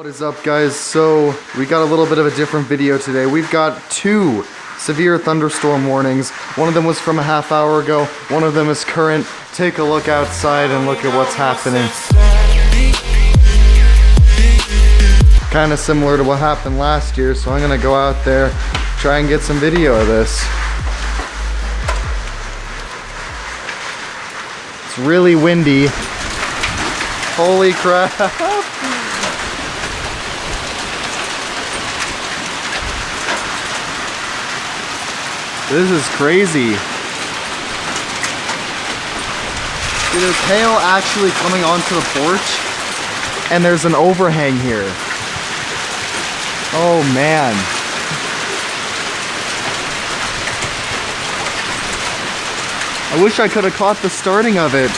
What is up, guys? So we got a little bit of a different video today. We've got two severe thunderstorm warnings. One of them was from a half hour ago. One of them is current. Take a look outside and look at what's happening. Kind of similar to what happened last year, so I'm gonna go out there, try and get some video of this. It's really windy. Holy crap. This is crazy. See, there's hail actually coming onto the porch, and there's an overhang here. Oh man. I wish I could have caught the starting of it.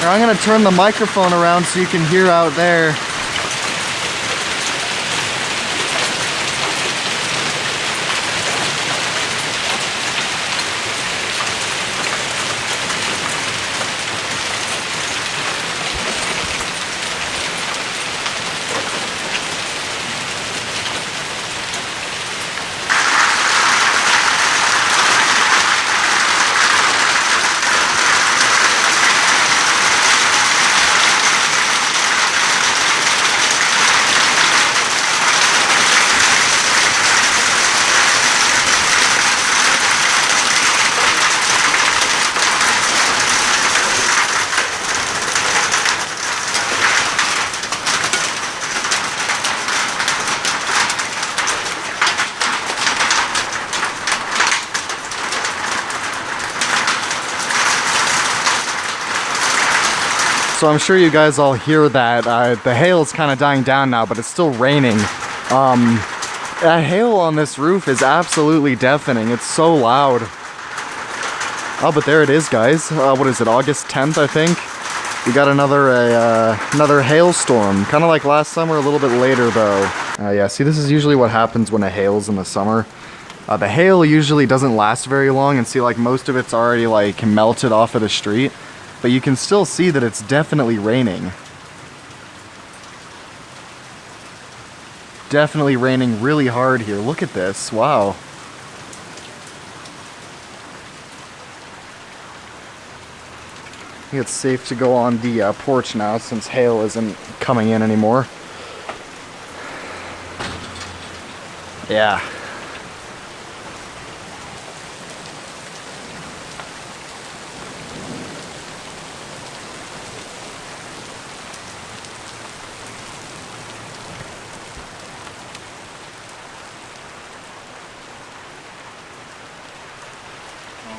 Here, I'm gonna turn the microphone around so you can hear out there. So I'm sure you guys all hear that. The hail is kind of dying down now, but it's still raining. That hail on this roof is absolutely deafening. It's so loud. Oh, but there it is, guys. What is it, August 10th, I think? We got another hailstorm. Kind of like last summer, a little bit later though. Yeah, see, this is usually what happens when it hails in the summer. The hail usually doesn't last very long, and see, like, most of it's already like melted off of the street. But you can still see that it's definitely raining. Definitely raining really hard here. Look at this. Wow. I think it's safe to go on the porch now since hail isn't coming in anymore. Yeah.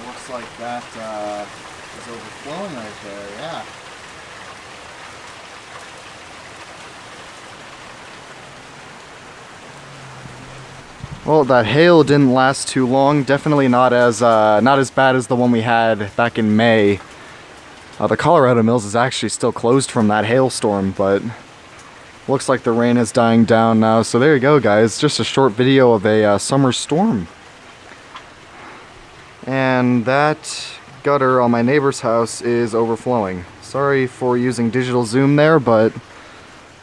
Looks like that is overflowing right there, yeah. Well, that hail didn't last too long. Definitely not as bad as the one we had back in May. The Colorado Mills is actually still closed from that hailstorm, but looks like the rain is dying down now. So there you go, guys. Just a short video of a summer storm. And that gutter on my neighbor's house is overflowing. Sorry for using digital zoom there, but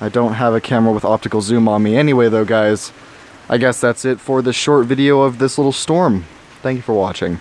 I don't have a camera with optical zoom on me anyway though, guys. I guess that's it for this short video of this little storm. Thank you for watching.